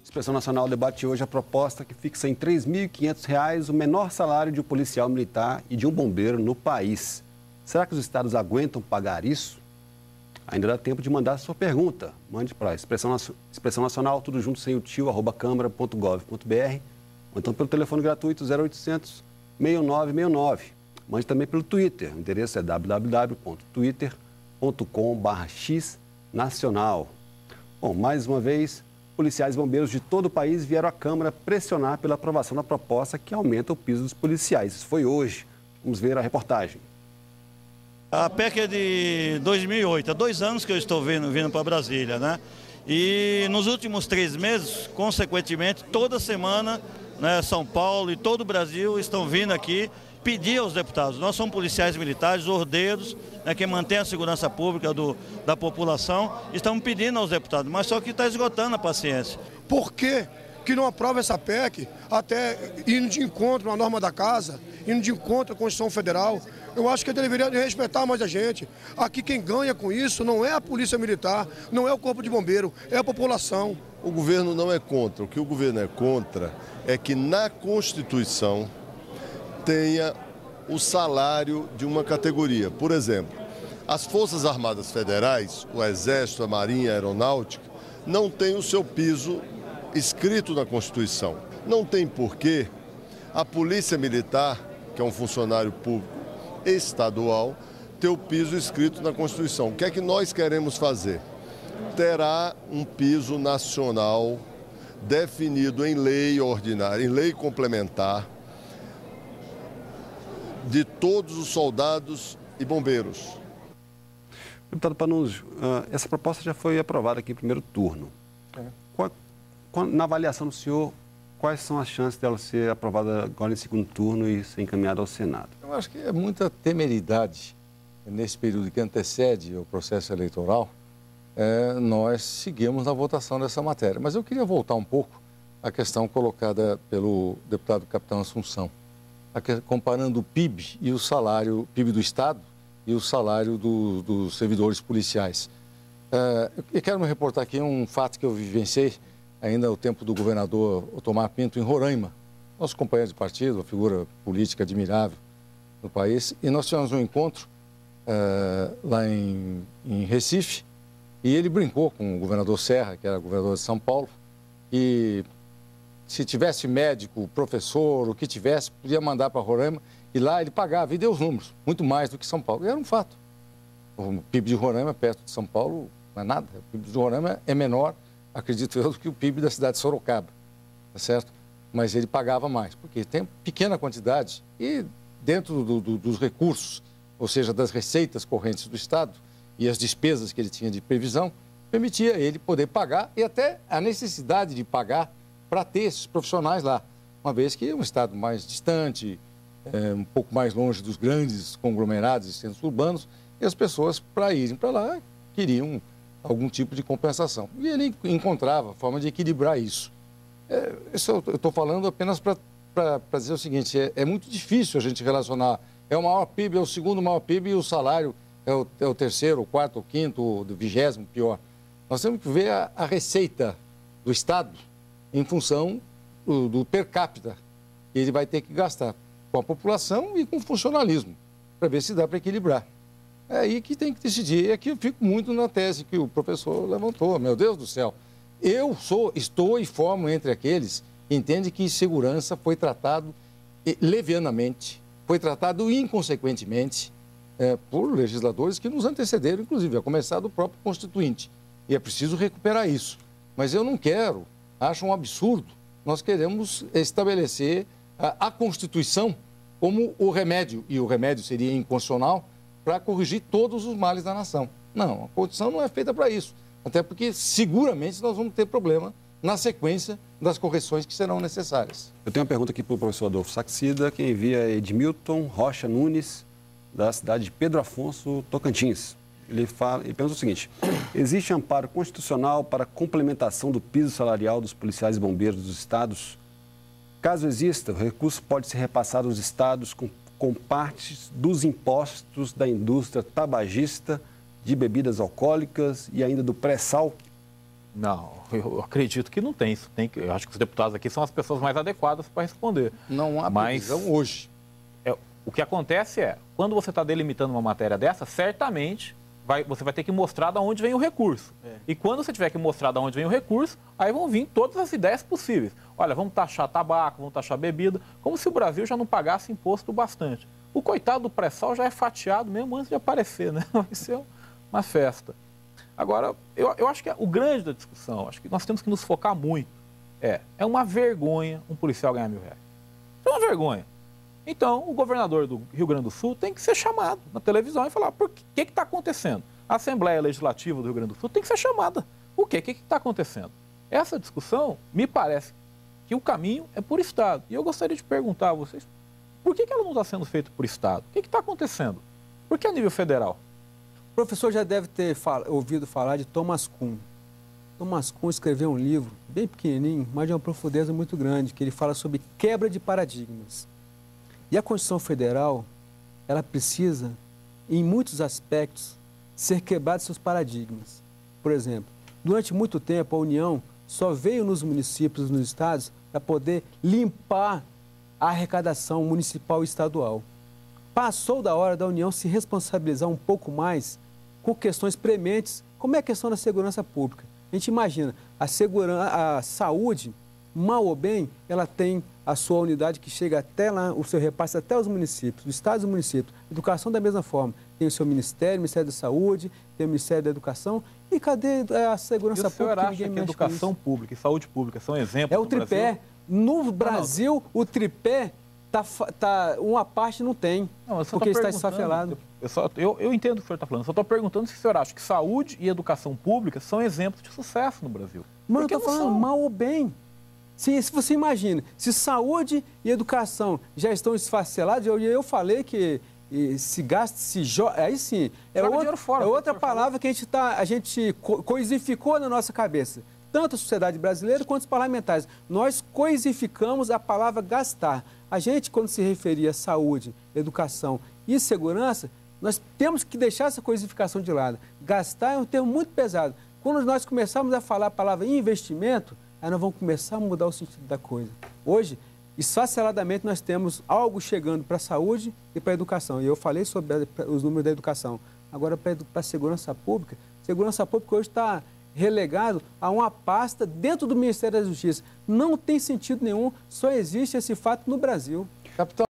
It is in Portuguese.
Expressão Nacional debate hoje a proposta que fixa em R$ 3.500 o menor salário de um policial militar e de um bombeiro no país. Será que os estados aguentam pagar isso? Ainda dá tempo de mandar a sua pergunta. Mande para Expressão Nacional, tudo junto, sem o tio, @câmara.gov.br, ou então pelo telefone gratuito 0800 6969. Mande também pelo Twitter. O endereço é www.twitter.com/xnacional. Bom, mais uma vez, policiais e bombeiros de todo o país vieram à Câmara pressionar pela aprovação da proposta que aumenta o piso dos policiais. Isso foi hoje. Vamos ver a reportagem. A PEC é de 2008, há 2 anos que eu estou vindo para Brasília, né? E nos últimos 3 meses, consequentemente, toda semana, né, São Paulo e todo o Brasil estão vindo aqui pedir aos deputados. Nós somos policiais militares, ordeiros, né, que mantém a segurança pública da população, estamos pedindo aos deputados, mas só que está esgotando a paciência. Por que não aprova essa PEC, até indo de encontro à norma da casa, indo de encontro à Constituição Federal? Eu acho que ele deveria respeitar mais a gente. Aqui quem ganha com isso não é a Polícia Militar, não é o Corpo de Bombeiro, é a população. O governo não é contra. O que o governo é contra é que na Constituição tenha o salário de uma categoria. Por exemplo, as Forças Armadas Federais, o Exército, a Marinha, a Aeronáutica, não tem o seu piso escrito na Constituição. Não tem porquê a Polícia Militar, que é um funcionário público estadual, ter o piso escrito na Constituição. O que é que nós queremos fazer? Terá um piso nacional definido em lei ordinária, em lei complementar, de todos os soldados e bombeiros. Deputado Panunzio, essa proposta já foi aprovada aqui em primeiro turno. Na avaliação do senhor, quais são as chances dela ser aprovada agora em segundo turno e ser encaminhada ao Senado? Eu acho que é muita temeridade nesse período que antecede o processo eleitoral. Nós seguimos na votação dessa matéria. Mas eu queria voltar um pouco à questão colocada pelo deputado Capitão Assunção, comparando o PIB e o salário, PIB do Estado e o salário dos servidores policiais. Eu quero me reportar aqui um fato que eu vivenciei ainda no tempo do governador Otomar Pinto, em Roraima. Nosso companheiro de partido, uma figura política admirável no país. E nós tivemos um encontro lá em Recife, e ele brincou com o governador Serra, que era governador de São Paulo, e se tivesse médico, professor, o que tivesse, podia mandar para Roraima, e lá ele pagava, e deu os números, muito mais do que São Paulo. E era um fato. O PIB de Roraima, perto de São Paulo, não é nada. O PIB de Roraima é menor, acredito eu, do que o PIB da cidade de Sorocaba, tá certo? Mas ele pagava mais, porque tem pequena quantidade e dentro dos recursos, ou seja, das receitas correntes do Estado e as despesas que ele tinha de previsão, permitia ele poder pagar e até a necessidade de pagar para ter esses profissionais lá, uma vez que é um Estado mais distante, um pouco mais longe dos grandes conglomerados e centros urbanos, e as pessoas, para irem para lá, queriam algum tipo de compensação. E ele encontrava forma de equilibrar isso. Isso eu estou falando apenas para dizer o seguinte, é muito difícil a gente relacionar, é o maior PIB, é o segundo maior PIB e o salário é o terceiro, o quarto, o quinto, o 20º pior. Nós temos que ver a receita do Estado em função do per capita que ele vai ter que gastar com a população e com o funcionalismo, para ver se dá para equilibrar. É aí que tem que decidir. E aqui eu fico muito na tese que o professor levantou. Meu Deus do céu, estou e formo entre aqueles que entendem que segurança foi tratado levianamente, foi tratado inconsequentemente por legisladores que nos antecederam, inclusive, a começar do próprio Constituinte. E é preciso recuperar isso. Mas eu não quero, acho um absurdo, nós queremos estabelecer a Constituição como o remédio, e o remédio seria inconstitucional, para corrigir todos os males da nação. Não, a Constituição não é feita para isso. Até porque, seguramente, nós vamos ter problema na sequência das correções que serão necessárias. Eu tenho uma pergunta aqui para o professor Adolfo Saxida, quem envia é Edmilton Rocha Nunes, da cidade de Pedro Afonso, Tocantins. Ele pensa o seguinte: existe amparo constitucional para a complementação do piso salarial dos policiais e bombeiros dos estados? Caso exista, o recurso pode ser repassado aos estados com partes dos impostos da indústria tabagista, de bebidas alcoólicas e ainda do pré-sal? Não, eu acredito que não tem. Isso tem que, eu acho que os deputados aqui são as pessoas mais adequadas para responder. Não há previsão hoje. O que acontece é, quando você está delimitando uma matéria dessa, certamente você vai ter que mostrar de onde vem o recurso. E quando você tiver que mostrar de onde vem o recurso, aí vão vir todas as ideias possíveis. Olha, vamos taxar tabaco, vamos taxar bebida, como se o Brasil já não pagasse imposto bastante. O coitado do pré-sal já é fatiado mesmo antes de aparecer, né? Vai ser uma festa. Agora, eu acho que o grande da discussão, acho que nós temos que nos focar muito, é uma vergonha um policial ganhar R$1.000. É uma vergonha. Então, o governador do Rio Grande do Sul tem que ser chamado na televisão e falar por que está acontecendo. A Assembleia Legislativa do Rio Grande do Sul tem que ser chamada. O que está acontecendo? Essa discussão, me parece que o caminho é por Estado. E eu gostaria de perguntar a vocês, por que ela não está sendo feita por Estado? O que está acontecendo? Por que a nível federal? O professor já deve ter ouvido falar de Thomas Kuhn. Thomas Kuhn escreveu um livro bem pequenininho, mas de uma profundeza muito grande, que ele fala sobre quebra de paradigmas. E a Constituição Federal, ela precisa, em muitos aspectos, ser quebrada de seus paradigmas. Por exemplo, durante muito tempo a União só veio nos municípios, nos estados, para poder limpar a arrecadação municipal e estadual. Passou da hora da União se responsabilizar um pouco mais com questões prementes, como é a questão da segurança pública. A gente imagina, a saúde, mal ou bem, ela tem a sua unidade que chega até lá, o seu repasse até os municípios, os estados e os municípios. Educação da mesma forma. Tem o seu Ministério, o Ministério da Saúde, tem o Ministério da Educação. E cadê a segurança pública? O senhor acha que educação pública e saúde pública são exemplos É o tripé. No Brasil, o tripé, uma parte não tem, porque está esfacelado. Eu entendo o que o senhor está falando, só estou perguntando se o senhor acha que saúde e educação pública são exemplos de sucesso no Brasil. Mas eu estou falando mal ou bem. Se você imagina, se saúde e educação já estão esfacelados, eu falei que se gasta, se joga, aí sim, outra palavra que a gente coisificou na nossa cabeça. Tanto a sociedade brasileira quanto os parlamentares. Nós coisificamos a palavra gastar. A gente, quando se referia a saúde, educação e segurança, nós temos que deixar essa coisificação de lado. Gastar é um termo muito pesado. Quando nós começarmos a falar a palavra investimento, aí nós vamos começar a mudar o sentido da coisa. Hoje, esfaceladamente, nós temos algo chegando para a saúde e para a educação. E eu falei sobre os números da educação. Agora, para a segurança pública hoje está relegado a uma pasta dentro do Ministério da Justiça. Não tem sentido nenhum, só existe esse fato no Brasil. Capitão.